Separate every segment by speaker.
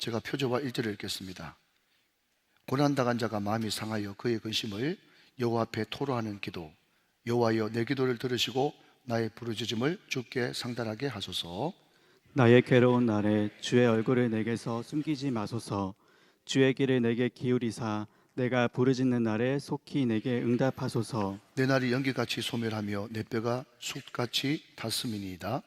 Speaker 1: 제가 표저와 1절을 읽겠습니다. 고난당한 자가 마음이 상하여 그의 근심을 여호와 앞에 토로하는 기도. 여호와여, 내 기도를 들으시고 나의 부르짖음을 주께 상달하게 하소서.
Speaker 2: 나의 괴로운 날에 주의 얼굴을 내게서 숨기지 마소서. 주의 길을 내게 기울이사 내가 부르짖는 날에 속히 내게 응답하소서.
Speaker 1: 내 날이 연기같이 소멸하며 내 뼈가 숯같이 탔음이니이다.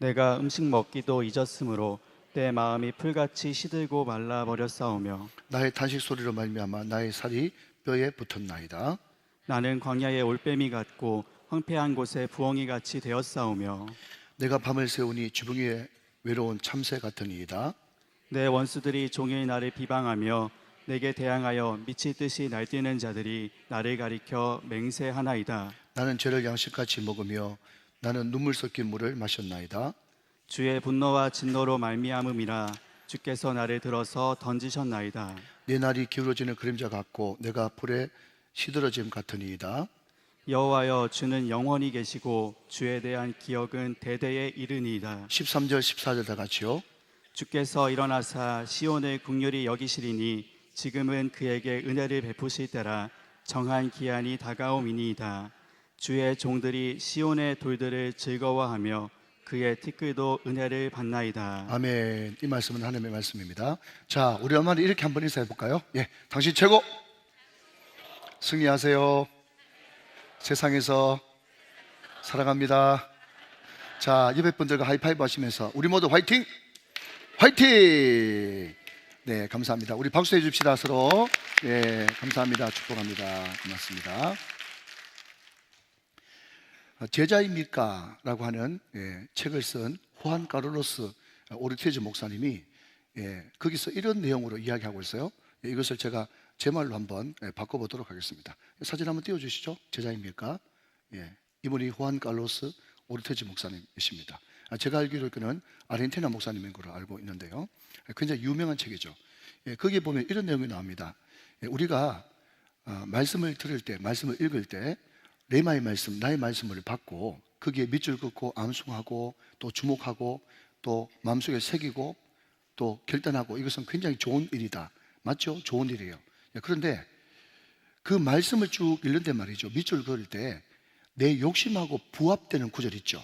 Speaker 2: 내가 음식 먹기도 잊었으므로 내 마음이 풀같이 시들고 말라버렸사오며
Speaker 1: 나의 탄식 소리로 말미암아 나의 살이 뼈에 붙었나이다.
Speaker 2: 나는 광야의 올빼미 같고 황폐한 곳에 부엉이 같이 되었사오며
Speaker 1: 내가 밤을 새우니 지붕 위에 외로운 참새 같으니이다.
Speaker 2: 내 원수들이 종일 나를 비방하며 내게 대항하여 미칠 듯이 날뛰는 자들이 나를 가리켜 맹세하나이다.
Speaker 1: 나는 죄를 양식같이 먹으며 나는 눈물 섞인 물을 마셨나이다.
Speaker 2: 주의 분노와 진노로 말미암음이라 주께서 나를 들어서 던지셨나이다.
Speaker 1: 내 날이 기울어지는 그림자 같고 내가 불에 시들어짐 같으니이다.
Speaker 2: 여호와여, 주는 영원히 계시고 주에 대한 기억은 대대에 이르니이다.
Speaker 1: 13절 14절 다 같이요.
Speaker 2: 주께서 일어나사 시온을 긍휼히 여기시리니 지금은 그에게 은혜를 베푸실 때라. 정한 기한이 다가옴이니이다. 주의 종들이 시온의 돌들을 즐거워하며 그의 티끌도 은혜를 받나이다.
Speaker 1: 아멘. 이 말씀은 하나님의 말씀입니다. 자, 우리 엄마는 이렇게 한번 인사해 볼까요? 예, 당신 최고. 승리하세요. 세상에서 사랑합니다. 자, 옆에 분들과 하이파이브 하시면서 우리 모두 화이팅! 화이팅! 네, 감사합니다. 우리 박수해 줍시다, 서로. 네, 감사합니다. 축복합니다. 고맙습니다. 제자입니까? 라고 하는 책을 쓴 후안 카를로스 오르테즈 목사님이 거기서 이런 내용으로 이야기하고 있어요. 이것을 제가 제 말로 한번 바꿔보도록 하겠습니다. 사진 한번 띄워주시죠. 제자입니까? 이분이 후안 카를로스 오르테즈 목사님이십니다. 제가 알기로 그는 아르헨티나 목사님인 걸로 알고 있는데요. 굉장히 유명한 책이죠. 거기에 보면 이런 내용이 나옵니다. 우리가 말씀을 들을 때, 말씀을 읽을 때 레마의 말씀, 나의 말씀을 받고 거기에 밑줄 긋고 암송하고 또 주목하고 또 마음속에 새기고 또 결단하고, 이것은 굉장히 좋은 일이다. 맞죠? 좋은 일이에요. 그런데 그 말씀을 쭉 읽는데 말이죠, 밑줄 그을 때 내 욕심하고 부합되는 구절이 있죠.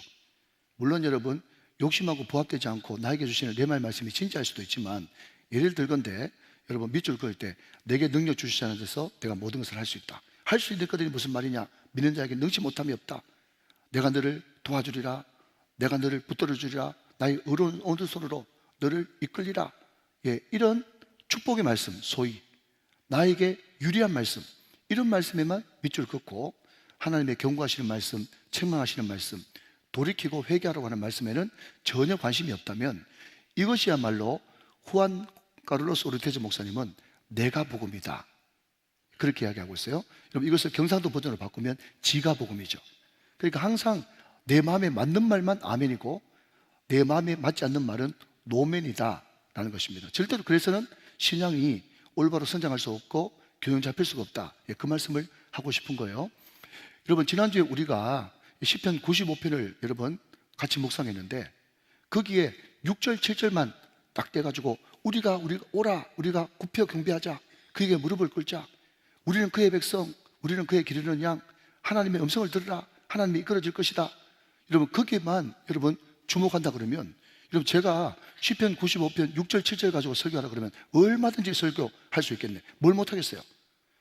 Speaker 1: 물론 여러분, 욕심하고 부합되지 않고 나에게 주시는 레마의 말씀이 진짜일 수도 있지만, 예를 들건데 여러분, 밑줄 그을 때 내게 능력 주시자는 데서 내가 모든 것을 할 수 있다. 할 수 있는 것들이 무슨 말이냐? 믿는 자에게 능치 못함이 없다. 내가 너를 도와주리라. 내가 너를 붙들어 주리라. 나의 의로운 오른손으로 너를 이끌리라. 이런 축복의 말씀, 소위 나에게 유리한 말씀, 이런 말씀에만 밑줄 긋고 하나님의 경고하시는 말씀, 책망하시는 말씀, 돌이키고 회개하라고 하는 말씀에는 전혀 관심이 없다면, 이것이야말로 후안 카를로스 오르테즈 목사님은 내가 복음이다, 그렇게 이야기하고 있어요. 여러분, 이것을 경상도 버전으로 바꾸면 지가 복음이죠. 그러니까 항상 내 마음에 맞는 말만 아멘이고 내 마음에 맞지 않는 말은 노멘이다 라는 것입니다. 절대로 그래서는 신앙이 올바로 성장할 수 없고 균형 잡힐 수가 없다, 그 말씀을 하고 싶은 거예요. 여러분, 지난주에 우리가 시편 95편을 여러분 같이 묵상했는데, 거기에 6절 7절만 딱 떼가지고 우리가 오라, 우리가 굽혀 경배하자, 그에게 무릎을 꿇자, 우리는 그의 백성, 우리는 그의 기르는 양, 하나님의 음성을 들으라, 하나님이 이끌어질 것이다. 여러분, 거기에만 여러분 주목한다 그러면, 여러분, 제가 시편 95편 6절 7절 가지고 설교하라 그러면 얼마든지 설교할 수 있겠네. 뭘 못하겠어요.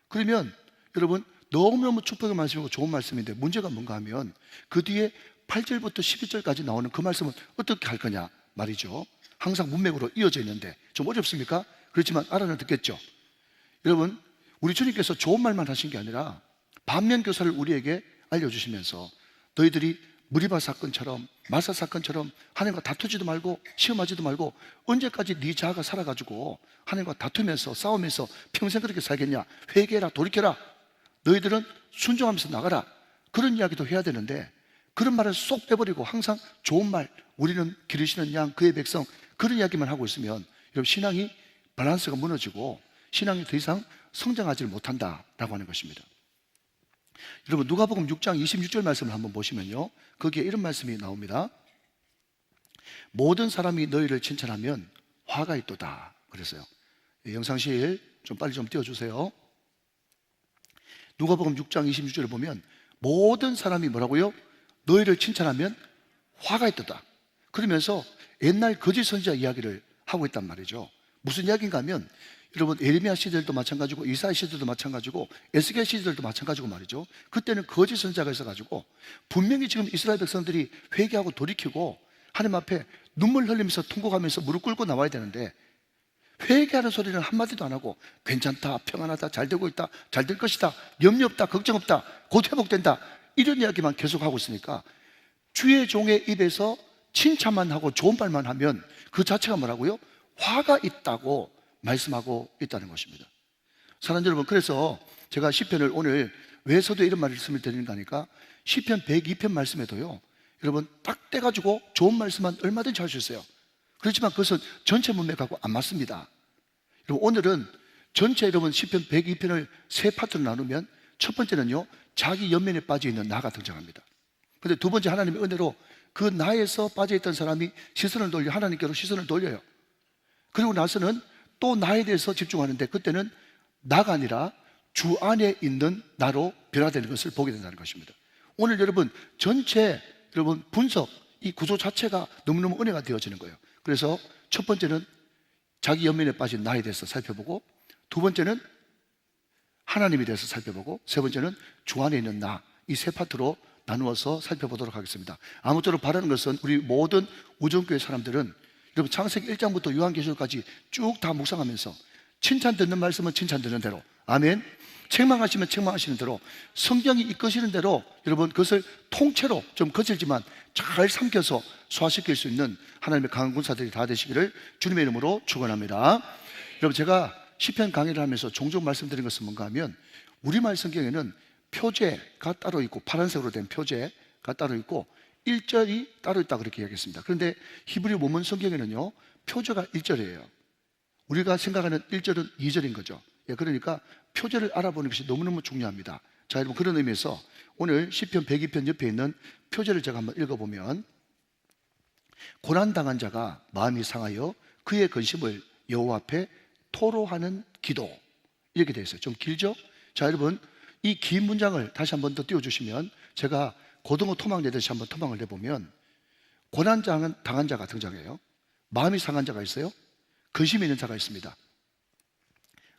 Speaker 1: 그러면 여러분, 너무너무 축복의 말씀이고 좋은 말씀인데, 문제가 뭔가 하면 그 뒤에 8절부터 12절까지 나오는 그 말씀은 어떻게 할 거냐 말이죠. 항상 문맥으로 이어져 있는데 좀 어렵습니까? 그렇지만 알아는 듣겠죠. 여러분, 우리 주님께서 좋은 말만 하신 게 아니라 반면 교사를 우리에게 알려주시면서, 너희들이 무리바 사건처럼 마사 사건처럼 하나님과 다투지도 말고 시험하지도 말고 언제까지 네 자아가 살아가지고 하나님과 다투면서 싸우면서 평생 그렇게 살겠냐? 회개해라, 돌이켜라. 너희들은 순종하면서 나가라. 그런 이야기도 해야 되는데, 그런 말을 쏙 빼버리고 항상 좋은 말, 우리는 기르시는 양, 그의 백성, 그런 이야기만 하고 있으면 여러분, 신앙이 밸런스가 무너지고 신앙이 더 이상 성장하지 못한다라고 하는 것입니다. 여러분, 누가복음 6장 26절 말씀을 한번 보시면요, 거기에 이런 말씀이 나옵니다. 모든 사람이 너희를 칭찬하면 화가 있도다. 그랬어요. 영상실 좀 빨리 좀 띄워주세요. 누가복음 6장 26절에 보면 모든 사람이 뭐라고요? 너희를 칭찬하면 화가 있도다. 그러면서 옛날 거짓 선지자 이야기를 하고 있단 말이죠. 무슨 이야기인가 하면 여러분 에레미야 시절도 마찬가지고 이사야 시절도 마찬가지고 에스겔 시절도 마찬가지고 말이죠. 그때는 거짓 선지자가 있어가지고 분명히 지금 이스라엘 백성들이 회개하고 돌이키고 하나님 앞에 눈물 흘리면서 통곡하면서 무릎 꿇고 나와야 되는데 회개하는 소리는 한마디도 안 하고 괜찮다, 평안하다, 잘 되고 있다, 잘 될 것이다, 염려 없다, 걱정 없다, 곧 회복된다 이런 이야기만 계속하고 있으니까 주의 종의 입에서 칭찬만 하고 좋은 말만 하면 그 자체가 뭐라고요? 화가 있다고 말씀하고 있다는 것입니다. 사랑하는 여러분, 그래서 제가 시편을 오늘 왜 서두에 이런 말씀을 드리는가 하니까 시편 102편 말씀에도요 여러분 딱 떼가지고 좋은 말씀만 얼마든지 할 수 있어요. 그렇지만 그것은 전체 문맥하고 안 맞습니다. 여러분 오늘은 전체 여러분 시편 102편을 세 파트로 나누면 첫 번째는요 자기 연민에 빠져있는 나가 등장합니다. 근데 두 번째 하나님의 은혜로 그 나에서 빠져있던 사람이 시선을 돌려 하나님께로 시선을 돌려요. 그리고 나서는 또 나에 대해서 집중하는데 그때는 나가 아니라 주 안에 있는 나로 변화되는 것을 보게 된다는 것입니다. 오늘 여러분 전체 여러분 분석 이 구조 자체가 너무너무 은혜가 되어지는 거예요. 그래서 첫 번째는 자기 연민에 빠진 나에 대해서 살펴보고 두 번째는 하나님에 대해서 살펴보고 세 번째는 주 안에 있는 나 이 세 파트로 나누어서 살펴보도록 하겠습니다. 아무쪼록 바라는 것은 우리 모든 우정교회 사람들은 여러분 창세기 1장부터 요한계시록까지 쭉 다 묵상하면서 칭찬 듣는 말씀은 칭찬 듣는 대로 아멘 책망하시면 책망하시는 대로 성경이 이끄시는 대로 여러분 그것을 통째로 좀 거칠지만 잘 삼켜서 소화시킬 수 있는 하나님의 강한 군사들이 다 되시기를 주님의 이름으로 축원합니다. 여러분 제가 시편 강의를 하면서 종종 말씀드린 것은 뭔가 하면 우리말 성경에는 표제가 따로 있고 파란색으로 된 표제가 따로 있고 1절이 따로 있다 그렇게 이야기했습니다. 그런데 히브리 원문 성경에는요 표제가 1절이에요. 우리가 생각하는 1절은 2절인 거죠. 그러니까 표제를 알아보는 것이 너무너무 중요합니다. 자 여러분 그런 의미에서 오늘 시편 102편 옆에 있는 표제를 제가 한번 읽어보면 고난당한 자가 마음이 상하여 그의 근심을 여호와 앞에 토로하는 기도 이렇게 되어 있어요. 좀 길죠? 자 여러분 이 긴 문장을 다시 한번 더 띄워주시면 제가 고등어 토막 내듯이 한번 토막을 내보면 고난당한 자가 등장해요. 마음이 상한 자가 있어요. 근심이 있는 자가 있습니다.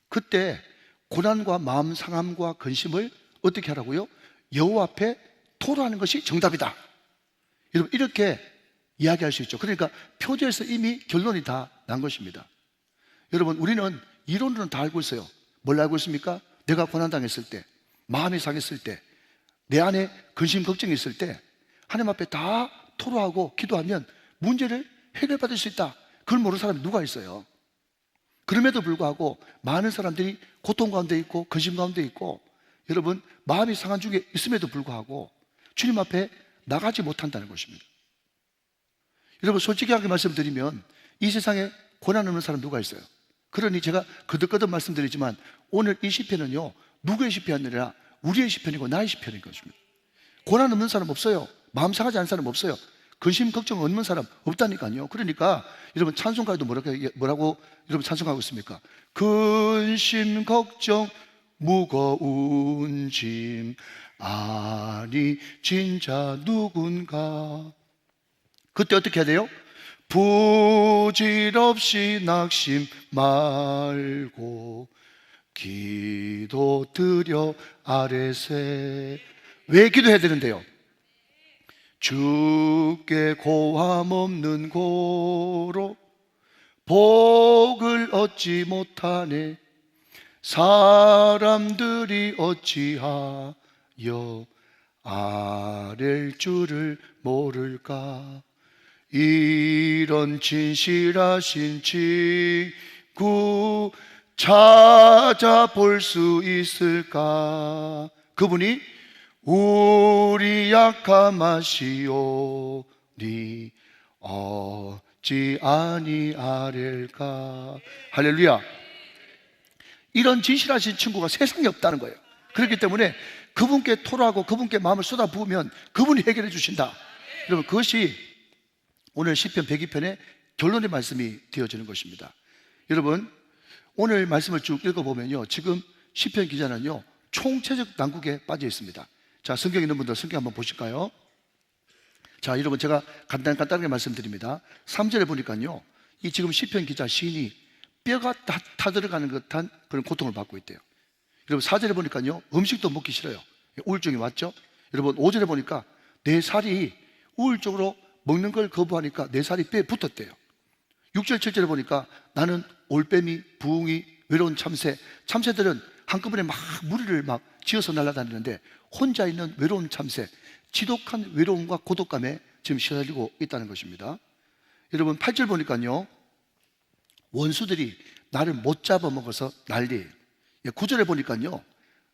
Speaker 1: 그때 고난과 마음 상함과 근심을 어떻게 하라고요? 여호와 앞에 토로하는 것이 정답이다. 여러분 이렇게 이야기할 수 있죠. 그러니까 표제에서 이미 결론이 다 난 것입니다. 여러분 우리는 이론으로는 다 알고 있어요. 뭘 알고 있습니까? 내가 고난당했을 때 마음이 상했을 때 내 안에 근심 걱정이 있을 때 하나님 앞에 다 토로하고 기도하면 문제를 해결받을 수 있다. 그걸 모르는 사람이 누가 있어요? 그럼에도 불구하고 많은 사람들이 고통 가운데 있고 근심 가운데 있고 여러분 마음이 상한 중에 있음에도 불구하고 주님 앞에 나가지 못한다는 것입니다. 여러분 솔직하게 말씀드리면 이 세상에 고난 없는 사람 누가 있어요? 그러니 제가 거듭거듭 말씀드리지만 오늘 이 시편은요 누구의 시편이 아니라 우리의 시편이고 나의 시편인 것입니다. 고난 없는 사람 없어요. 마음 상하지 않은 사람 없어요. 근심 걱정 없는 사람 없다니까요. 그러니까 여러분 찬송가에도 뭐라고 여러분 찬송하고 있습니까? 근심 걱정 무거운 짐 아니 진짜 누군가. 그때 어떻게 해야 돼요? 부질없이 낙심 말고 기도 드려 아뢰세. 왜 기도해야 되는데요? 주께 고함 없는 고로 복을 얻지 못하네. 사람들이 어찌하여 아랠 줄을 모를까. 이런 진실하신 친구 찾아볼 수 있을까. 그분이 우리 약함 아시오니 어찌 아니하릴까. 할렐루야. 이런 진실하신 친구가 세상에 없다는 거예요. 그렇기 때문에 그분께 토로하고 그분께 마음을 쏟아부으면 그분이 해결해 주신다. 여러분 그것이 오늘 시편 102편의 결론의 말씀이 되어지는 것입니다. 여러분, 오늘 말씀을 쭉 읽어보면요, 지금 시편 기자는요 총체적 난국에 빠져 있습니다. 자, 성경 있는 분들 성경 한번 보실까요? 자, 여러분, 제가 간단하게 말씀드립니다. 3절에 보니까요, 이 지금 시편 기자 시인이 뼈가 다 타들어가는 듯한 그런 고통을 받고 있대요. 여러분, 4절에 보니까요, 음식도 먹기 싫어요. 우울증이 왔죠? 여러분, 5절에 보니까 내 살이 우울적으로 먹는 걸 거부하니까 내 살이 뼈에 붙었대요. 6절, 7절에 보니까 나는 올빼미, 부웅이, 외로운 참새, 참새들은 한꺼번에 막 무리를 막 지어서 날아다니는데 혼자 있는 외로운 참새, 지독한 외로움과 고독감에 지금 시달리고 있다는 것입니다. 여러분, 8절 보니까요, 원수들이 나를 못 잡아먹어서 난리예요. 9절에 보니까요,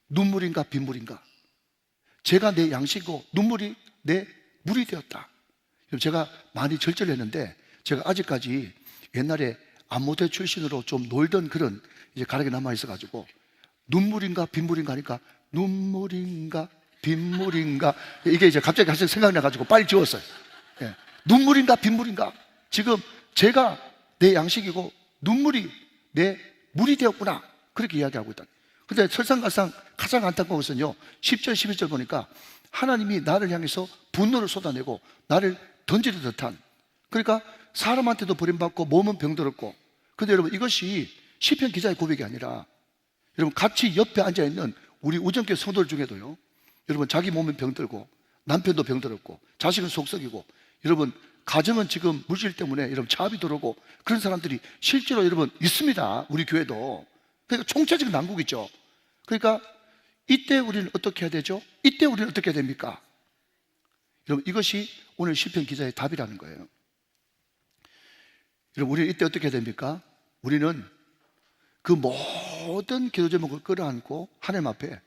Speaker 1: 눈물인가 빗물인가, 제가 내 양식이고 눈물이 내 물이 되었다. 제가 많이 절절했는데 제가 아직까지 옛날에 안모대 출신으로 좀 놀던 그런 이제 가락이 남아 있어가지고, 눈물인가 빗물인가 하니까 눈물인가 빗물인가, 이게 이제 갑자기 생각이 나가지고 빨리 지웠어요. 예. 눈물인가 빗물인가, 지금 제가 내 양식이고 눈물이 내 물이 되었구나, 그렇게 이야기하고 있다. 근데 설상가상 가장 안타까운 것은요, 10절 11절 보니까 하나님이 나를 향해서 분노를 쏟아내고 나를 던지는 듯한, 그러니까 사람한테도 버림받고 몸은 병들었고. 근데 여러분, 이것이 시편 기자의 고백이 아니라 여러분, 같이 옆에 앉아있는 우리 우정교회 성도들 중에도요, 여러분, 자기 몸은 병들고 남편도 병들었고 자식은 속썩이고, 여러분, 가정은 지금 물질 때문에 여러분 차압이 들어오고, 그런 사람들이 실제로 여러분 있습니다. 우리 교회도. 그러니까 총체적 난국이죠. 그러니까 이때 우리는 어떻게 해야 되죠? 이때 우리는 어떻게 해야 됩니까? 여러분, 이것이 오늘 시편 기자의 답이라는 거예요. 여러분, 우리는 이때 어떻게 해야 됩니까? 우리는 그 모든 기도 제목을 끌어안고 하나님 앞에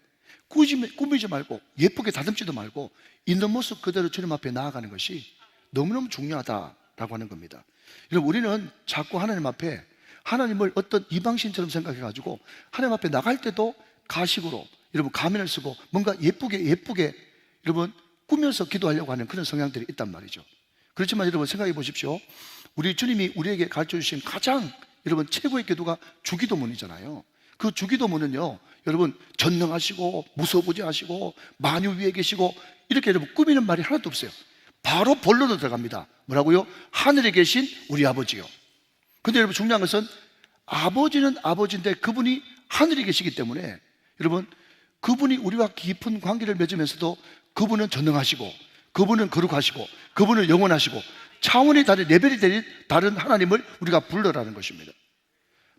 Speaker 1: 꾸미지 말고 예쁘게 다듬지도 말고 있는 모습 그대로 주님 앞에 나아가는 것이 너무너무 중요하다라고 하는 겁니다. 여러분, 우리는 자꾸 하나님 앞에 하나님을 어떤 이방신처럼 생각해가지고 하나님 앞에 나갈 때도 가식으로 여러분 가면을 쓰고 뭔가 예쁘게 여러분 꾸며서 기도하려고 하는 그런 성향들이 있단 말이죠. 그렇지만 여러분, 생각해 보십시오. 우리 주님이 우리에게 가르쳐 주신 가장 여러분 최고의 기도가 주기도문이잖아요. 그 주기도문은요, 여러분, 전능하시고 무소부지하시고 만유 위에 계시고 이렇게 여러분 꾸미는 말이 하나도 없어요. 바로 본론으로 들어갑니다. 뭐라고요? 하늘에 계신 우리 아버지요. 근데 여러분, 중요한 것은 아버지는 아버지인데 그분이 하늘에 계시기 때문에 여러분, 그분이 우리와 깊은 관계를 맺으면서도 그분은 전능하시고 그분은 거룩하시고 그분은 영원하시고 차원이 다른 레벨이 다른 하나님을 우리가 불러라는 것입니다.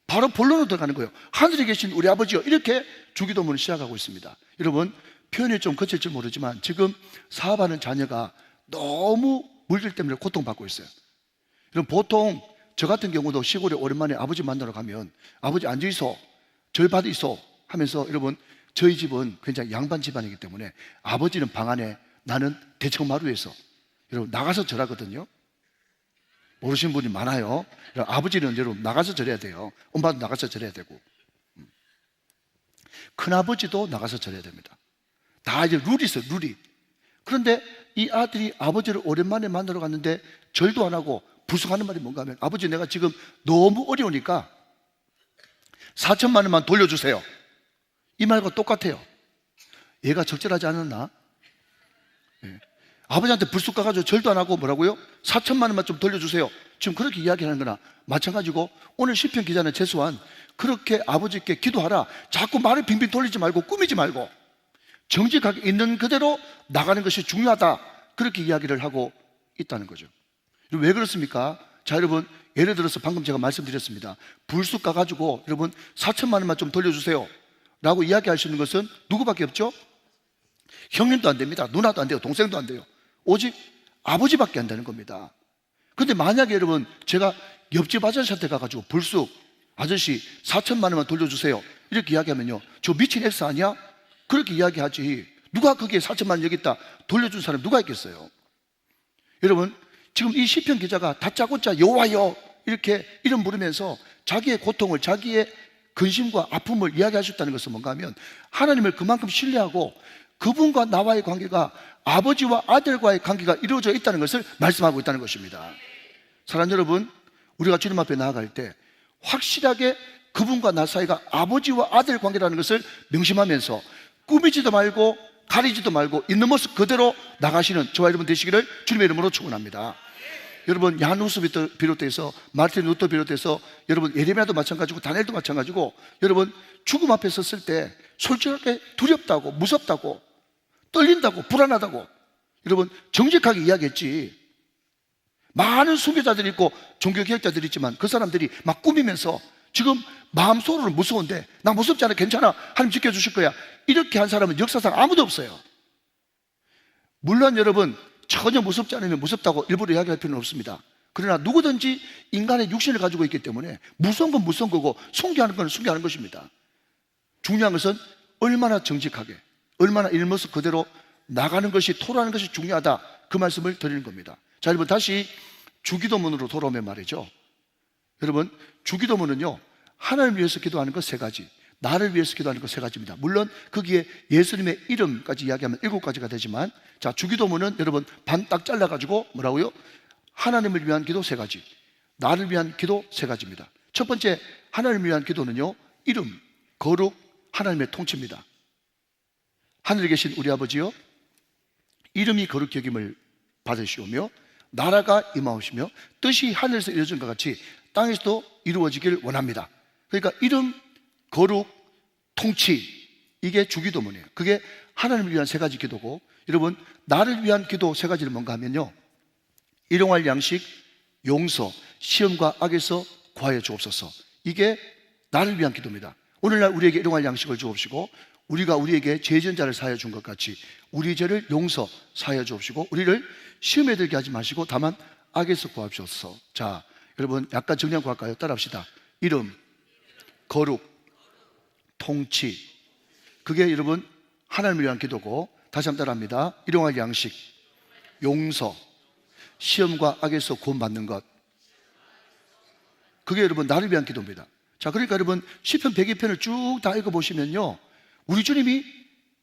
Speaker 1: 바로 본론으로 들어가는 거예요. 하늘에 계신 우리 아버지요, 이렇게 주기도문을 시작하고 있습니다. 여러분, 표현이 좀 거칠지 모르지만 지금 사업하는 자녀가 너무 물질 때문에 고통받고 있어요. 여러분, 보통 저 같은 경우도 시골에 오랜만에 아버지 만나러 가면 아버지 앉아있어, 절 받으있어 하면서, 여러분, 저희 집은 굉장히 양반 집안이기 때문에 아버지는 방 안에, 나는 대청마루에서 여러분 나가서 절하거든요. 모르시는 분이 많아요. 아버지는 여러분 나가서 절해야 돼요. 엄마도 나가서 절해야 되고, 큰아버지도 나가서 절해야 됩니다. 다 이제 룰이 있어요, 룰이. 그런데 이 아들이 아버지를 오랜만에 만나러 갔는데 절도 안 하고 불쑥하는 말이 뭔가 하면, 아버지, 내가 지금 너무 어려우니까 4천만 원만 돌려주세요. 이 말과 똑같아요. 얘가 적절하지 않았나? 예. 아버지한테 불쑥 가가지고 절도 안 하고 뭐라고요? 4천만 원만 좀 돌려주세요. 지금 그렇게 이야기하는 거나 마찬가지고, 오늘 시편 기자는 최소한 그렇게 아버지께 기도하라, 자꾸 말을 빙빙 돌리지 말고 꾸미지 말고 정직하게 있는 그대로 나가는 것이 중요하다, 그렇게 이야기를 하고 있다는 거죠. 왜 그렇습니까? 자, 여러분, 예를 들어서 방금 제가 말씀드렸습니다. 불쑥 가가지고 여러분 4천만 원만 좀 돌려주세요 라고 이야기할 수 있는 것은 누구밖에 없죠? 형님도 안 됩니다. 누나도 안 돼요. 동생도 안 돼요. 오직 아버지밖에 안 되는 겁니다. 근데 만약에 여러분, 제가 옆집 아저씨한테 가가지고 불쑥, 아저씨 4천만 원만 돌려주세요 이렇게 이야기하면요, 저 미친 엑스 아니야? 그렇게 이야기하지. 누가 거기에 4천만 원 여기 있다 돌려준 사람 누가 있겠어요? 여러분, 지금 이 시편 기자가 다짜고짜 여호와여 이렇게 이름 부르면서 자기의 고통을, 자기의 근심과 아픔을 이야기하셨다는 것은 뭔가 하면, 하나님을 그만큼 신뢰하고 그분과 나와의 관계가 아버지와 아들과의 관계가 이루어져 있다는 것을 말씀하고 있다는 것입니다. 사랑하는 여러분, 우리가 주님 앞에 나아갈 때 확실하게 그분과 나 사이가 아버지와 아들 관계라는 것을 명심하면서 꾸미지도 말고 가리지도 말고 있는 모습 그대로 나가시는 저와 여러분 되시기를 주님의 이름으로 축원합니다. 여러분 야누스 비롯해서 마르틴 루터 비롯해서 여러분 예레미야도 마찬가지고 다니엘도 마찬가지고 여러분 죽음 앞에 섰을 때 솔직하게 두렵다고 무섭다고 떨린다고 불안하다고 여러분 정직하게 이야기했지. 많은 순교자들이 있고 종교개혁자들이 있지만 그 사람들이 막 꾸미면서 지금 마음속으로는 무서운데 나 무섭지 않아 괜찮아 하나님 지켜주실 거야 이렇게 한 사람은 역사상 아무도 없어요. 물론 여러분 전혀 무섭지 않으면 무섭다고 일부러 이야기할 필요는 없습니다. 그러나 누구든지 인간의 육신을 가지고 있기 때문에 무서운 건 무서운 거고 순교하는 건 순교하는 것입니다. 중요한 것은 얼마나 정직하게 얼마나 있는 모습 그대로 나가는 것이 토라는 것이 중요하다 그 말씀을 드리는 겁니다. 자 여러분 다시 주기도문으로 돌아오면 말이죠. 여러분 주기도문은요 하나님을 위해서 기도하는 것 세 가지 나를 위해서 기도하는 것 세 가지입니다. 물론 거기에 예수님의 이름까지 이야기하면 7가지가 되지만 자 주기도문은 여러분 반 딱 잘라가지고 뭐라고요? 하나님을 위한 기도 세 가지 나를 위한 기도 세 가지입니다. 첫 번째 하나님을 위한 기도는요 이름, 거룩, 하나님의 통치입니다. 하늘에 계신 우리 아버지요 이름이 거룩히 여김을 받으시오며 나라가 임하오시며 뜻이 하늘에서 이루어진 것 같이 땅에서도 이루어지길 원합니다. 그러니까 이름, 거룩, 통치 이게 주기도문이에요. 그게 하나님을 위한 세 가지 기도고 여러분 나를 위한 기도 세 가지는 뭔가 하면요 일용할 양식, 용서, 시험과 악에서 구하여 주옵소서 이게 나를 위한 기도입니다. 오늘날 우리에게 일용할 양식을 주옵시고 우리가 우리에게 죄진 자를 사하여 준 것 같이 우리 죄를 용서 사하여 주옵시고 우리를 시험에 들게 하지 마시고 다만 악에서 구하옵소서. 자 여러분 약간 정리하고 갈까요? 따라합시다. 이름, 거룩, 통치 그게 여러분 하나님을 위한 기도고 다시 한번 따라합니다. 일용할 양식, 용서, 시험과 악에서 구원받는 것 그게 여러분 나를 위한 기도입니다. 자 그러니까 여러분 시편 102편을 쭉 다 읽어보시면요 우리 주님이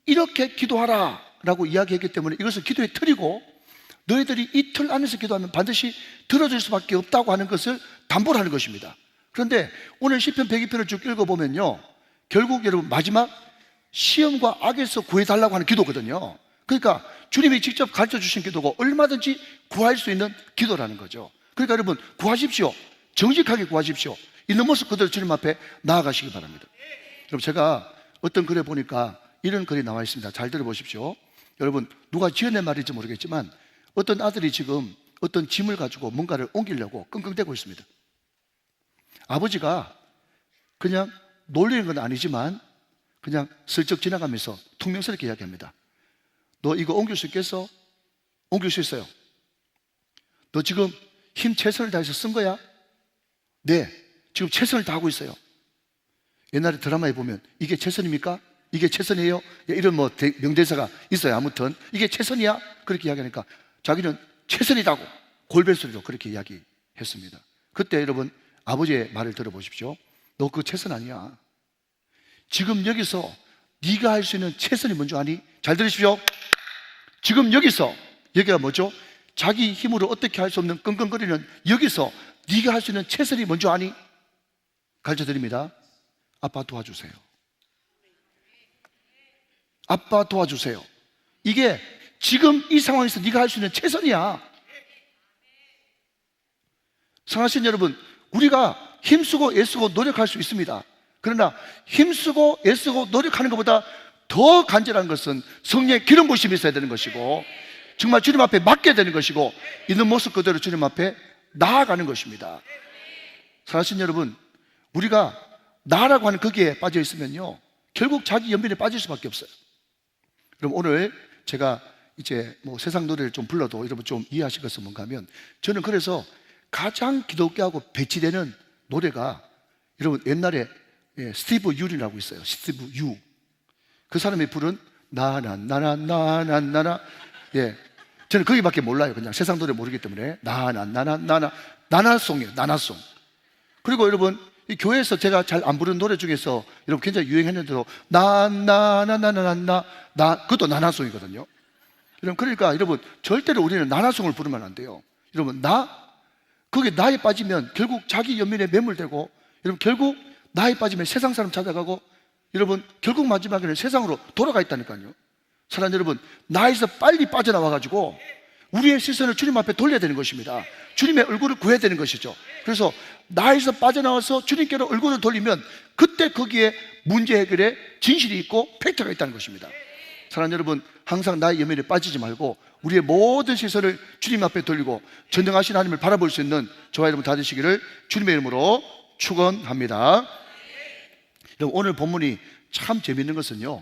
Speaker 1: 이렇게 기도하라 라고 이야기했기 때문에 이것을 기도의 틀이고 너희들이 이 틀 안에서 기도하면 반드시 들어줄 수밖에 없다고 하는 것을 담보를 하는 것입니다. 그런데 오늘 시편 102편을 쭉 읽어보면요 결국 여러분 마지막 시험과 악에서 구해달라고 하는 기도거든요. 그러니까 주님이 직접 가르쳐 주신 기도고 얼마든지 구할 수 있는 기도라는 거죠. 그러니까 여러분 구하십시오. 정직하게 구하십시오. 있는 모습 그대로 주님 앞에 나아가시기 바랍니다. 여러분 제가 어떤 글에 보니까 이런 글이 나와 있습니다. 잘 들어보십시오. 여러분 누가 지어낸 말인지 모르겠지만 어떤 아들이 지금 어떤 짐을 가지고 뭔가를 옮기려고 끙끙대고 있습니다. 아버지가 그냥 놀리는 건 아니지만 그냥 슬쩍 지나가면서 퉁명스럽게 이야기합니다. 너 이거 옮길 수 있겠어? 옮길 수 있어요. 너 지금 힘 최선을 다해서 쓴 거야? 네, 지금 최선을 다하고 있어요. 옛날에 드라마에 보면 이게 최선입니까? 이게 최선이에요? 이런 뭐 명대사가 있어요. 아무튼 이게 최선이야? 그렇게 이야기하니까 자기는 최선이라고 골벨소리로 그렇게 이야기했습니다. 그때 여러분 아버지의 말을 들어보십시오. 너 그거 최선 아니야. 지금 여기서 네가 할 수 있는 최선이 뭔지 아니? 잘 들으십시오. 지금 여기서 여기가 뭐죠? 자기 힘으로 어떻게 할 수 없는 끙끙거리는 여기서 네가 할 수 있는 최선이 뭔지 아니? 가르쳐드립니다. 아빠 도와주세요. 아빠 도와주세요. 이게 지금 이 상황에서 네가 할 수 있는 최선이야. 사랑하시는 여러분, 우리가 힘쓰고 애쓰고 노력할 수 있습니다. 그러나 힘쓰고 애쓰고 노력하는 것보다 더 간절한 것은 성령의 기름 부심이 있어야 되는 것이고 정말 주님 앞에 맡게 되는 것이고 있는 모습 그대로 주님 앞에 나아가는 것입니다. 사랑하시는 여러분, 우리가 나라고 하는 거기에 빠져 있으면요 결국 자기 연민에 빠질 수밖에 없어요. 그럼 오늘 제가 이제 뭐 세상 노래를 좀 불러도 여러분 좀 이해하실 것은 뭔가 하면 저는 그래서 가장 기독교하고 배치되는 노래가 여러분 옛날에 스티브 유리라고 있어요. 스티브 유. 그 사람이 부른 나나나나나나나 저는 거기밖에 몰라요. 그냥 세상 노래 모르기 때문에 나나나나나나 나나송이에요. 나나송. 그리고 여러분 이 교회에서 제가 잘 안 부르는 노래 중에서 여러분 굉장히 유행했는데도 나나나나나나나 그것도 나나송이거든요. 여러분 그러니까 여러분 절대로 우리는 나나송을 부르면 안 돼요. 여러분 거기에 나에 빠지면 결국 자기 연민에 매몰되고 여러분 결국 나이 빠지면 세상 사람 찾아가고 여러분 결국 마지막에는 세상으로 돌아가 있다니까요. 사랑하는 여러분, 나에서 빨리 빠져나와 가지고 우리의 시선을 주님 앞에 돌려야 되는 것입니다. 주님의 얼굴을 구해야 되는 것이죠. 그래서 나에서 빠져나와서 주님께로 얼굴을 돌리면 그때 거기에 문제 해결에 진실이 있고 팩트가 있다는 것입니다. 사랑하는 여러분, 항상 나의 연민에 빠지지 말고 우리의 모든 시선을 주님 앞에 돌리고 전능하신 하나님을 바라볼 수 있는 저와 여러분 다 되시기를 주님의 이름으로 축원합니다. 여러분, 오늘 본문이 참 재미있는 것은요,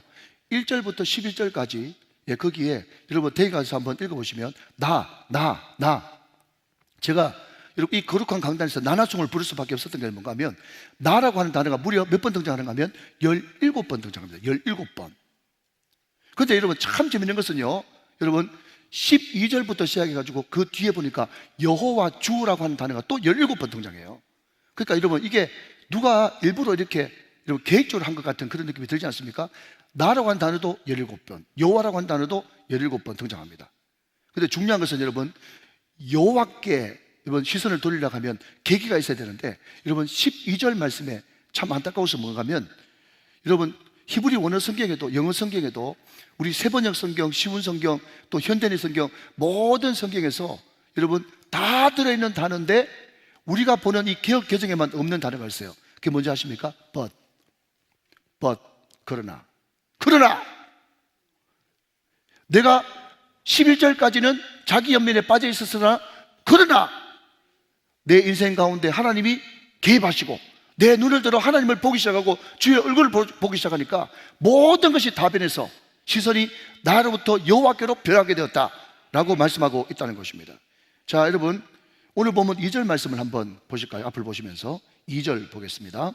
Speaker 1: 1절부터 11절까지 거기에 여러분 대기 가서 한번 읽어보시면 제가 여러분 이 거룩한 강단에서 나나송을 부를 수밖에 없었던 게 뭔가 하면 나라고 하는 단어가 무려 몇 번 등장하는가 하면 17번 등장합니다. 17번. 그런데 여러분 참 재밌는 것은요, 여러분 12절부터 시작해가지고 그 뒤에 보니까 여호와 주라고 하는 단어가 또 17번 등장해요. 그러니까 여러분 이게 누가 일부러 이렇게 여러분 계획적으로 한 것 같은 그런 느낌이 들지 않습니까? 나라고 하는 단어도 17번, 여호와라고 하는 단어도 17번 등장합니다. 근데 중요한 것은 여러분 여호와께 여러분 시선을 돌리려고 하면 계기가 있어야 되는데 여러분 12절 말씀에 참 안타까워서 뭔가 하면 여러분 히브리 원어 성경에도 영어 성경에도 우리 세번역 성경, 시운 성경, 또 현대인 성경 모든 성경에서 여러분 다 들어있는 단어인데 우리가 보는 이 개역 개정에만 없는 단어가 있어요. 그게 뭔지 아십니까? 그러나 내가 11절까지는 자기 연민에 빠져 있었으나 그러나 내 인생 가운데 하나님이 개입하시고 내 눈을 들어 하나님을 보기 시작하고 주의 얼굴을 보기 시작하니까 모든 것이 다 변해서 시선이 나로부터 여호와께로 변하게 되었다라고 말씀하고 있다는 것입니다. 자, 여러분 오늘 보면 2절 말씀을 한번 보실까요? 앞을 보시면서 2절 보겠습니다.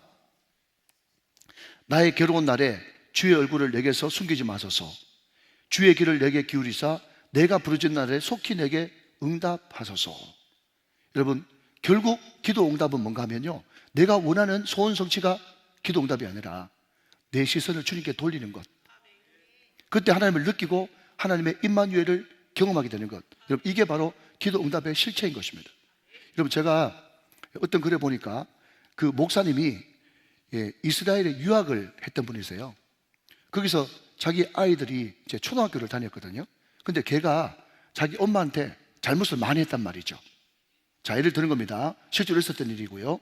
Speaker 1: 나의 괴로운 날에 주의 얼굴을 내게서 숨기지 마소서. 주의 길을 내게 기울이사 내가 부르짖는 날에 속히 내게 응답하소서. 여러분 결국 기도 응답은 뭔가 하면요, 내가 원하는 소원 성취가 기도 응답이 아니라 내 시선을 주님께 돌리는 것, 그때 하나님을 느끼고 하나님의 임마누엘을 경험하게 되는 것, 여러분 이게 바로 기도 응답의 실체인 것입니다. 여러분 제가 어떤 글에 보니까 그 목사님이 이스라엘에 유학을 했던 분이세요. 거기서 자기 아이들이 이제 초등학교를 다녔거든요. 근데 걔가 자기 엄마한테 잘못을 많이 했단 말이죠. 자, 예를 드는 겁니다. 실제로 있었던 일이고요.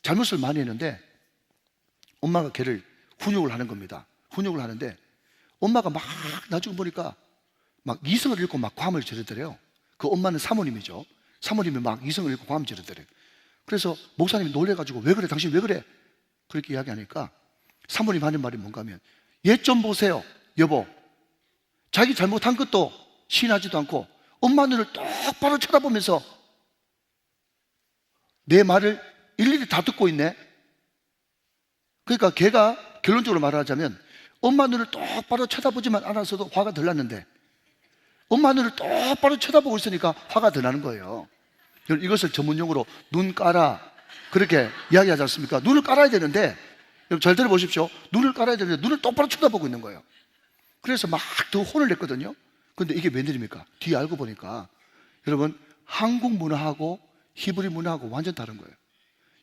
Speaker 1: 잘못을 많이 했는데 엄마가 걔를 훈육을 하는 겁니다. 훈육을 하는데 엄마가 막 나중에 보니까 막 이성을 잃고 막 괌을 지르더래요. 그 엄마는 사모님이죠. 사모님이 막 이성을 잃고 괌을 지르더래요. 그래서 목사님이 놀래가지고 왜 그래? 당신 왜 그래? 그렇게 이야기하니까 사모님 하는 말이 뭔가 하면 얘 좀 보세요 여보, 자기 잘못한 것도 시인하지도 않고 엄마 눈을 똑바로 쳐다보면서 내 말을 일일이 다 듣고 있네. 그러니까 걔가 결론적으로 말하자면 엄마 눈을 똑바로 쳐다보지만 않았어도 화가 덜 났는데 엄마 눈을 똑바로 쳐다보고 있으니까 화가 더 나는 거예요. 이것을 전문용어로 눈 깔아 그렇게 이야기하지 않습니까? 눈을 깔아야 되는데 여러분 잘 들어보십시오. 눈을 깔아야 되는데 눈을 똑바로 쳐다보고 있는 거예요. 그래서 막 더 혼을 냈거든요. 근데 이게 웬일입니까? 뒤에 알고 보니까 여러분 한국 문화하고 히브리 문화하고 완전 다른 거예요.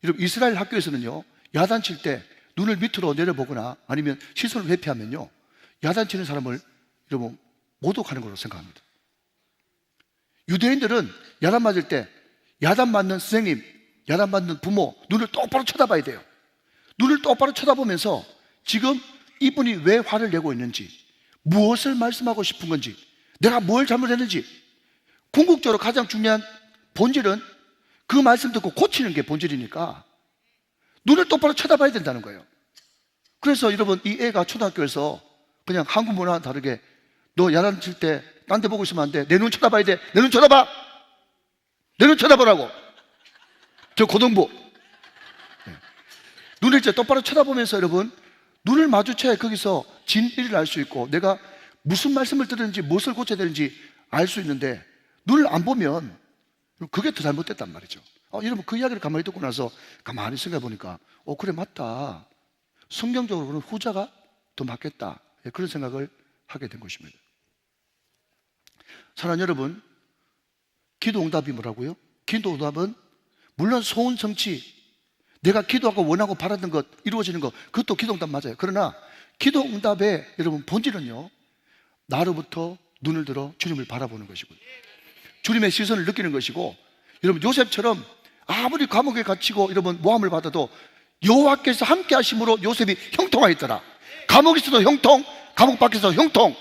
Speaker 1: 여러분 이스라엘 학교에서는요, 야단칠 때 눈을 밑으로 내려보거나 아니면 시선을 회피하면요, 야단치는 사람을 여러분 모독하는 걸로 생각합니다. 유대인들은 야단 맞을 때 야단 맞는 선생님, 야단 맞는 부모 눈을 똑바로 쳐다봐야 돼요. 눈을 똑바로 쳐다보면서 지금 이분이 왜 화를 내고 있는지, 무엇을 말씀하고 싶은 건지, 내가 뭘 잘못했는지, 궁극적으로 가장 중요한 본질은 그 말씀 듣고 고치는 게 본질이니까 눈을 똑바로 쳐다봐야 된다는 거예요. 그래서 여러분 이 애가 초등학교에서 그냥 한국 문화와 다르게 너 야단 칠 때 딴 데 보고 있으면 안 돼. 내 눈 쳐다봐야 돼. 내 눈 쳐다봐. 내 눈 쳐다보라고. 저 고등부. 눈을 이제 똑바로 쳐다보면서 여러분 눈을 마주쳐야 거기서 진리를 알 수 있고 내가 무슨 말씀을 들었는지 무엇을 고쳐야 되는지 알 수 있는데 눈을 안 보면 그게 더 잘못됐단 말이죠. 여러분 그 이야기를 가만히 듣고 나서 가만히 생각해 보니까 그래 맞다. 성경적으로는 후자가 더 맞겠다. 그런 생각을 하게 된 것입니다. 사랑하는 여러분, 기도 응답이 뭐라고요? 기도 응답은 물론 소원 성취, 내가 기도하고 원하고 바라던 것 이루어지는 것, 그것도 기도응답 맞아요. 그러나 기도응답의 여러분 본질은요, 나로부터 눈을 들어 주님을 바라보는 것이고요, 주님의 시선을 느끼는 것이고, 여러분 요셉처럼 아무리 감옥에 갇히고 여러분 모함을 받아도 여호와께서 함께 하심으로 요셉이 형통하였더라. 감옥에서도 형통, 감옥 밖에서도 형통.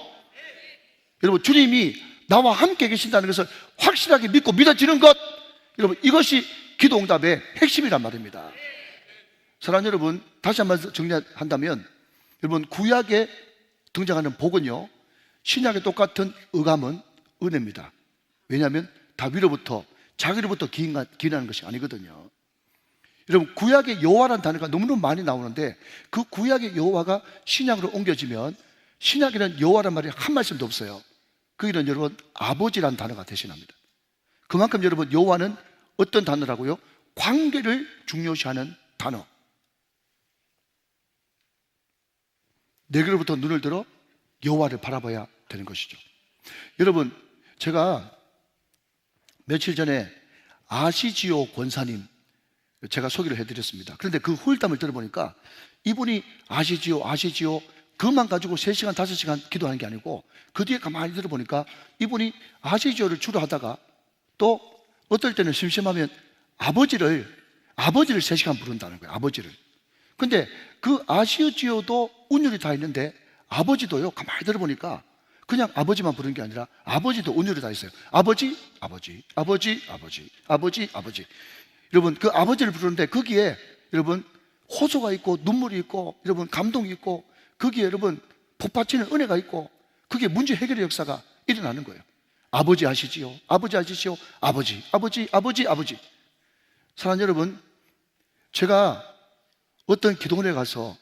Speaker 1: 여러분 주님이 나와 함께 계신다는 것을 확실하게 믿고 믿어지는 것, 여러분 이것이 기도응답의 핵심이란 말입니다. 사랑하는 여러분, 다시 한번 정리한다면, 여러분 구약에 등장하는 복은요, 신약의 똑같은 의감은 은혜입니다. 왜냐하면 다 위로부터, 자기로부터 기인하는 것이 아니거든요. 여러분 구약의 여호와라는 단어가 너무너무 많이 나오는데, 그 구약의 여호와가 신약으로 옮겨지면 신약에는 여호와란 말이 한 말씀도 없어요. 그 일은 여러분 아버지라는 단어가 대신합니다. 그만큼 여러분 여호와는 어떤 단어라고요? 관계를 중요시하는 단어. 내게로부터 눈을 들어 여호와를 바라봐야 되는 것이죠. 여러분 제가 며칠 전에 아시지오 권사님 제가 소개를 해드렸습니다. 그런데 그 후일담을 들어보니까 이분이 아시지오 그것만 가지고 3시간 5시간 기도하는 게 아니고, 그 뒤에 가만히 들어보니까 이분이 아시지오를 주로 하다가 또 어떨 때는 심심하면 아버지를 3시간 부른다는 거예요. 아버지를. 근데 그 아시지오도 운율이 다 있는데 아버지도요, 가만히 들어보니까 그냥 아버지만 부르는 게 아니라 아버지도 운율이 다 있어요. 아버지. 여러분 그 아버지를 부르는데 거기에 여러분 호소가 있고 눈물이 있고 여러분 감동이 있고, 거기에 여러분 복받치는 은혜가 있고, 그게 문제 해결의 역사가 일어나는 거예요. 아버지 아시지요? 아버지. 사랑하는 여러분, 제가 어떤 기도원에 가서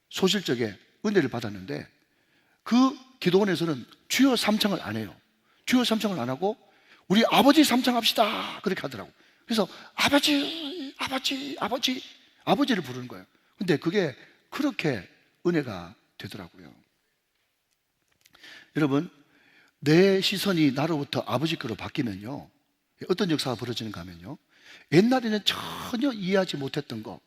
Speaker 1: 소실적에 은혜를 받았는데, 그 기도원에서는 주여 삼창을 안 해요. 주여 삼창을 안 하고 우리 아버지 삼창합시다 그렇게 하더라고. 그래서 아버지를 부르는 거예요. 근데 그게 그렇게 은혜가 되더라고요. 여러분 내 시선이 나로부터 아버지께로 바뀌면요, 어떤 역사가 벌어지는가 하면요, 옛날에는 전혀 이해하지 못했던 거,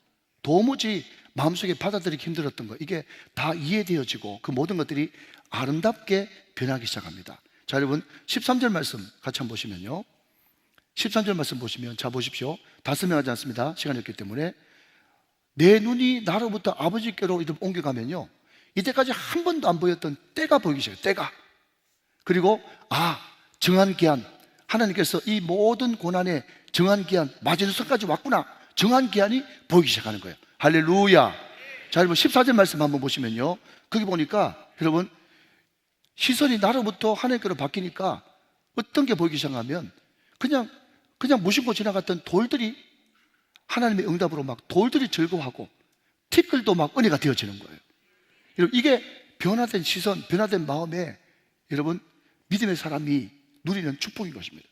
Speaker 1: 도무지 마음속에 받아들이기 힘들었던 거, 이게 다 이해되어지고 그 모든 것들이 아름답게 변하기 시작합니다. 자 여러분 13절 말씀 같이 한번 보시면요, 13절 말씀 보시면, 자 보십시오. 다 설명하지 않습니다. 시간이 없기 때문에. 내 눈이 나로부터 아버지께로 옮겨가면요, 이때까지 한 번도 안 보였던 때가 보이기 시작해요. 때가. 그리고 정한 기한, 하나님께서 이 모든 고난의 정한 기한, 마지노선까지 왔구나, 정한 기한이 보이기 시작하는 거예요. 할렐루야. 자 여러분 14절 말씀 한번 보시면요, 거기 보니까 여러분 시선이 나로부터 하나님께로 바뀌니까 어떤 게 보이기 시작하면, 그냥 무심코 지나갔던 돌들이 하나님의 응답으로 막 돌들이 즐거워하고 티끌도 막 은혜가 되어지는 거예요. 여러분 이게 변화된 시선, 변화된 마음에 여러분 믿음의 사람이 누리는 축복인 것입니다.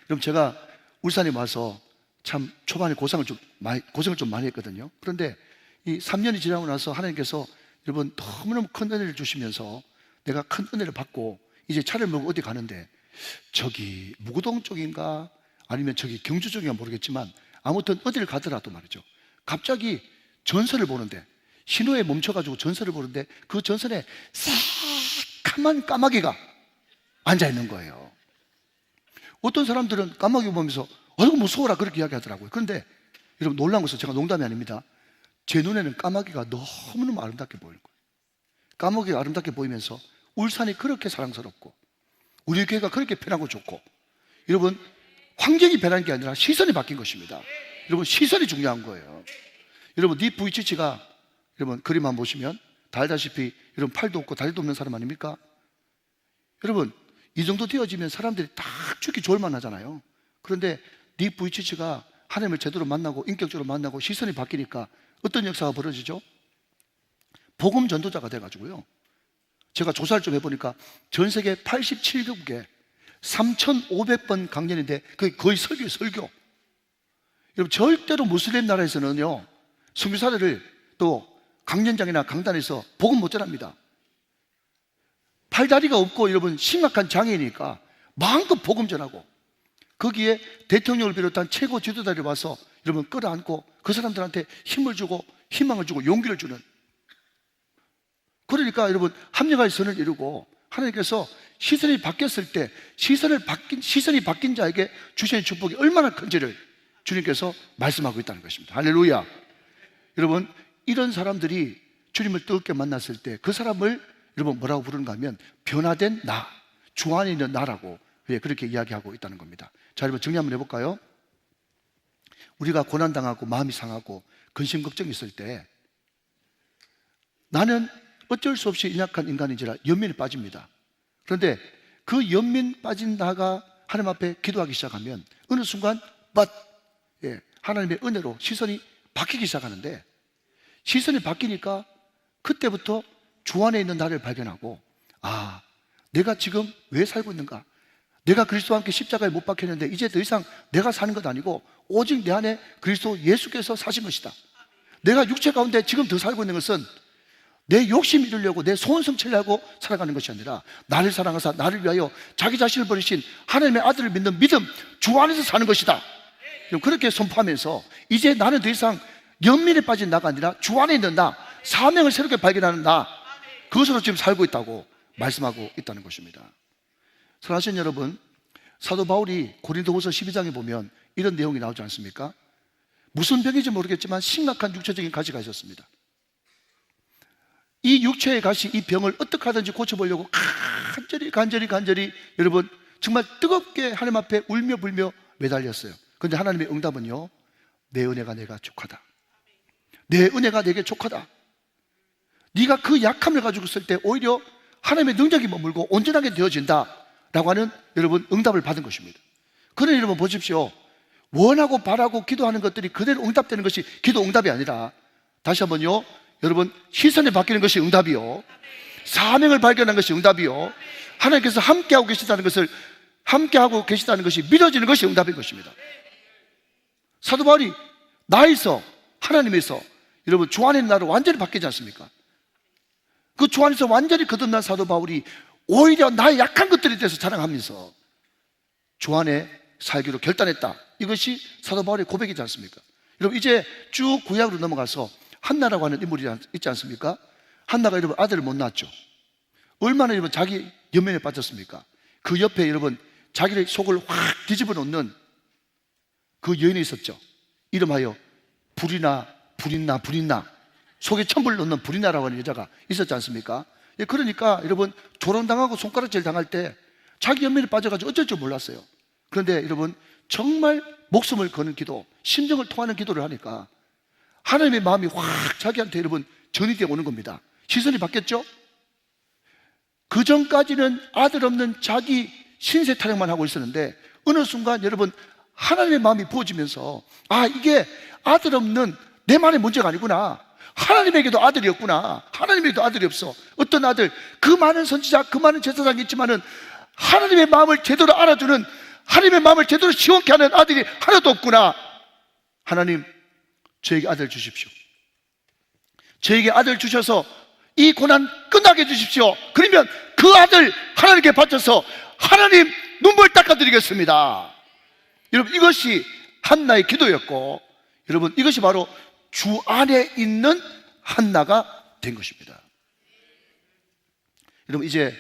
Speaker 1: 여러분 제가 울산에 와서 참 초반에 고생을 좀 많이 했거든요. 그런데 이 3년이 지나고 나서 하나님께서 여러분 너무너무 큰 은혜를 주시면서 내가 큰 은혜를 받고 이제 차를 몰고 어디 가는데, 저기 무구동 쪽인가 아니면 저기 경주 쪽인가 모르겠지만 아무튼 어디를 가더라도 말이죠, 갑자기 전선을 보는데, 신호에 멈춰가지고 전선을 보는데 그 전선에 새카만 까마귀가 앉아있는 거예요. 어떤 사람들은 까마귀 보면서 아이고 무서워라 그렇게 이야기하더라고요. 그런데 여러분 놀라운 것은, 제가 농담이 아닙니다, 제 눈에는 까마귀가 너무너무 아름답게 보이는 거예요. 까마귀가 아름답게 보이면서 울산이 그렇게 사랑스럽고 우리 교회가 그렇게 편하고 좋고, 여러분 환경이 변한 게 아니라 시선이 바뀐 것입니다. 여러분 시선이 중요한 거예요. 여러분 니 부이치치가 여러분 그림 한번 보시면 다 알다시피 여러분 팔도 없고 다리도 없는 사람 아닙니까? 여러분 이 정도 되어지면 사람들이 다 죽기 좋을만 하잖아요. 그런데 니 부이치치가 하나님을 제대로 만나고 인격적으로 만나고 시선이 바뀌니까 어떤 역사가 벌어지죠? 복음 전도자가 돼가지고요, 제가 조사를 좀 해보니까 전 세계 87개국에 3,500번 강연인데 그게 거의 설교. 여러분 절대로 무슬림 나라에서는요, 선교사들을 또 강연장이나 강단에서 복음 못 전합니다. 팔다리가 없고 여러분 심각한 장애이니까 마음껏 복음 전하고, 거기에 대통령을 비롯한 최고 지도자들이 와서 여러분 끌어안고 그 사람들한테 힘을 주고 희망을 주고 용기를 주는, 그러니까 여러분 합력할 선을 이루고 하나님께서 시선이 바뀌었을 때 시선이 바뀐 자에게 주시는 축복이 얼마나 큰지를 주님께서 말씀하고 있다는 것입니다. 할렐루야. 여러분 이런 사람들이 주님을 뜨겁게 만났을 때 그 사람을 여러분 뭐라고 부르는가 하면 변화된 나, 주 안에 있는 나라고 그렇게 이야기하고 있다는 겁니다. 자, 여러분 정리 한번 해볼까요? 우리가 고난당하고 마음이 상하고 근심 걱정이 있을 때 나는 어쩔 수 없이 연약한 인간인지라 연민에 빠집니다. 그런데 그 연민 빠진 나가 하나님 앞에 기도하기 시작하면 어느 순간 하나님의 은혜로 시선이 바뀌기 시작하는데, 시선이 바뀌니까 그때부터 주 안에 있는 나를 발견하고, 아, 내가 지금 왜 살고 있는가? 내가 그리스도와 함께 십자가에 못 박혔는데 이제 더 이상 내가 사는 것 아니고 오직 내 안에 그리스도 예수께서 사신 것이다. 내가 육체 가운데 지금 더 살고 있는 것은 내 욕심 이루려고 내 소원 성취하려고 살아가는 것이 아니라 나를 사랑하사 나를 위하여 자기 자신을 버리신 하나님의 아들을 믿는 믿음, 주 안에서 사는 것이다. 그렇게 선포하면서 이제 나는 더 이상 연민에 빠진 나가 아니라 주 안에 있는 나, 사명을 새롭게 발견하는 나, 그것으로 지금 살고 있다고 말씀하고 있다는 것입니다. 사랑하시는 여러분, 사도 바울이 고린도후서 12장에 보면 이런 내용이 나오지 않습니까? 무슨 병인지 모르겠지만 심각한 육체적인 가시가 있었습니다. 이 육체의 가시, 이 병을 어떻게 하든지 고쳐보려고 간절히 여러분 정말 뜨겁게 하나님 앞에 울며 불며 매달렸어요. 그런데 하나님의 응답은요, 내 은혜가 내가 족하다. 내 은혜가 내게 족하다. 네가 그 약함을 가지고 있을 때 오히려 하나님의 능력이 머물고 온전하게 되어진다 라고 하는 여러분 응답을 받은 것입니다. 그러니 여러분 보십시오, 원하고 바라고 기도하는 것들이 그대로 응답되는 것이 기도 응답이 아니라, 다시 한번요, 여러분 시선이 바뀌는 것이 응답이요, 사명을 발견한 것이 응답이요, 하나님께서 함께하고 계시다는 것이 믿어지는 것이 응답인 것입니다. 사도 바울이 나에서 하나님에서 여러분 주 안에 있는 나로 완전히 바뀌지 않습니까? 그 주 안에서 완전히 거듭난 사도 바울이 오히려 나의 약한 것들에 대해서 자랑하면서 주 안에 살기로 결단했다. 이것이 사도 바울의 고백이지 않습니까? 여러분 이제 쭉 구약으로 넘어가서 한나라고 하는 인물이 있지 않습니까? 한나가 여러분 아들을 못 낳았죠. 얼마나 여러분 자기 연민에 빠졌습니까? 그 옆에 여러분 자기의 속을 확 뒤집어 놓는 그 여인이 있었죠. 이름하여 불이나 속에 천불을 넣는 불이나라고 하는 여자가 있었지 않습니까? 그러니까 여러분 조롱당하고 손가락질 당할 때 자기 연민에 빠져가지고 어쩔 줄 몰랐어요. 그런데 여러분 정말 목숨을 거는 기도, 심정을 통하는 기도를 하니까 하나님의 마음이 확 자기한테 여러분 전이되어 오는 겁니다. 시선이 바뀌었죠? 그 전까지는 아들 없는 자기 신세 타령만 하고 있었는데 어느 순간 여러분 하나님의 마음이 부어지면서, 아, 이게 아들 없는 내만의 문제가 아니구나. 하나님에게도 아들이 없구나. 하나님에게도 아들이 없어. 어떤 아들, 그 많은 선지자, 그 많은 제사장이 있지만은 하나님의 마음을 제대로 알아주는, 하나님의 마음을 제대로 시원케 하는 아들이 하나도 없구나. 하나님, 저에게 아들 주십시오. 저에게 아들 주셔서 이 고난 끝나게 해주십시오. 그러면 그 아들 하나님께 바쳐서 하나님 눈물 닦아드리겠습니다. 여러분 이것이 한나의 기도였고, 여러분 이것이 바로 주 안에 있는 한나가 된 것입니다. 여러분 이제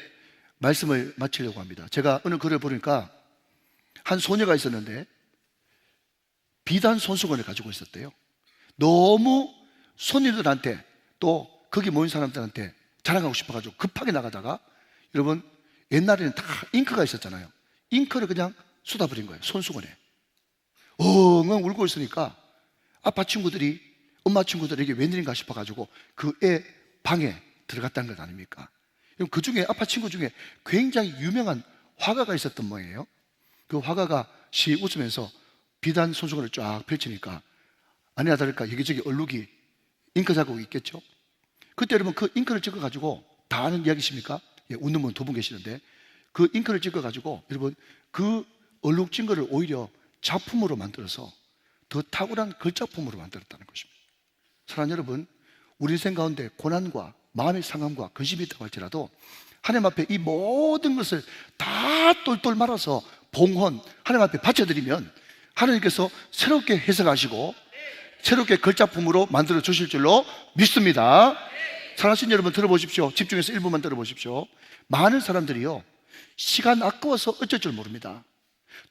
Speaker 1: 말씀을 마치려고 합니다. 제가 어느 글을 보니까 한 소녀가 있었는데 비단 손수건을 가지고 있었대요. 너무 손님들한테 또 거기 모인 사람들한테 자랑하고 싶어가지고 급하게 나가다가, 여러분 옛날에는 다 잉크가 있었잖아요. 잉크를 그냥 쏟아버린 거예요. 손수건에 엉엉 울고 있으니까 아빠 친구들이, 엄마 친구들에게 웬일인가 싶어가지고 그 애 방에 들어갔다는 것 아닙니까? 그 중에 아빠 친구 중에 굉장히 유명한 화가가 있었던 모양이에요. 그 화가가 시 웃으면서 비단 손수건을 쫙 펼치니까 아니나 다를까 여기저기 얼룩이 잉크 자국이 있겠죠. 그때 여러분 그 잉크를 찍어가지고, 다 아는 이야기십니까? 예, 웃는 분 두 분 계시는데 그 잉크를 찍어가지고 여러분 그 얼룩진 거를 오히려 작품으로 만들어서 더 탁월한 글작품으로 만들었다는 것입니다. 사랑하는 여러분, 우리 인생 가운데 고난과 마음의 상함과 근심이 있다고 할지라도 하나님 앞에 이 모든 것을 다 똘똘 말아서 봉헌 하나님 앞에 바쳐드리면 하나님께서 새롭게 해석하시고 새롭게 걸작품으로 만들어 주실 줄로 믿습니다. 사랑하신 여러분, 들어보십시오. 집중해서 1분만 들어보십시오. 많은 사람들이요, 시간 아까워서 어쩔 줄 모릅니다.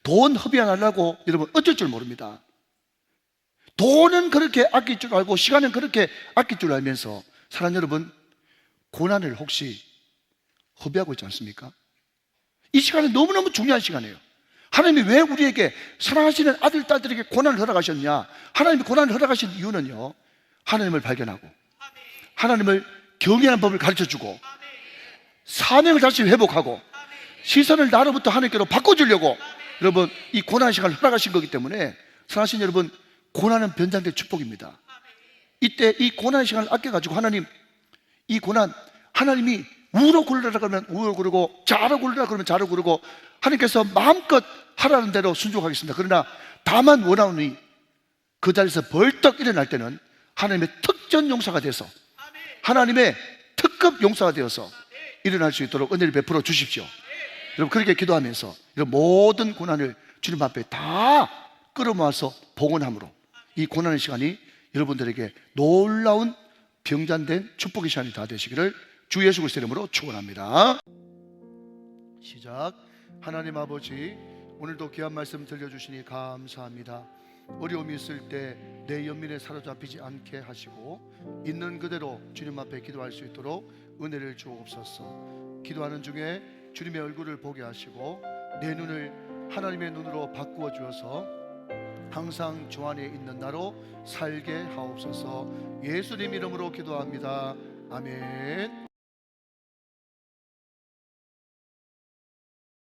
Speaker 1: 돈 허비 안 하려고 여러분 어쩔 줄 모릅니다. 돈은 그렇게 아낄 줄 알고 시간은 그렇게 아낄 줄 알면서, 사랑하는 여러분, 고난을 혹시 허비하고 있지 않습니까? 이 시간은 너무너무 중요한 시간이에요. 하나님이 왜 우리에게, 사랑하시는 아들, 딸들에게 고난을 허락하셨냐? 하나님이 고난을 허락하신 이유는요, 하나님을 발견하고 하나님을 경외하는 법을 가르쳐주고 사명을 다시 회복하고 시선을 나로부터 하나님께로 바꿔주려고 여러분 이 고난 시간을 허락하신 거기 때문에, 사랑하시는 여러분, 고난은 변장된 축복입니다. 이때 이 고난 시간을 아껴가지고 하나님, 이 고난, 하나님이 우로 굴러라 그러면 우로 구르고 좌로 굴러라 그러면 좌로 구르고 하나님께서 마음껏 하라는 대로 순종하겠습니다. 그러나 다만 원하오니 그 자리에서 벌떡 일어날 때는 하나님의 특전 용사가 돼서, 하나님의 특급 용사가 되어서 일어날 수 있도록 은혜를 베풀어 주십시오. 여러분, 그렇게 기도하면서 이런 모든 고난을 주님 앞에 다 끌어모아서 봉헌함으로 이 고난의 시간이 여러분들에게 놀라운 병잔된 축복의 시간이 다 되시기를 주 예수 그리스도의 이름으로 축원합니다. 시작. 하나님 아버지, 오늘도 귀한 말씀 들려주시니 감사합니다. 어려움이 있을 때 내 연민에 사로잡히지 않게 하시고 있는 그대로 주님 앞에 기도할 수 있도록 은혜를 주옵소서. 기도하는 중에 주님의 얼굴을 보게 하시고 내 눈을 하나님의 눈으로 바꾸어 주어서 항상 주 안에 있는 나로 살게 하옵소서. 예수님 이름으로 기도합니다. 아멘.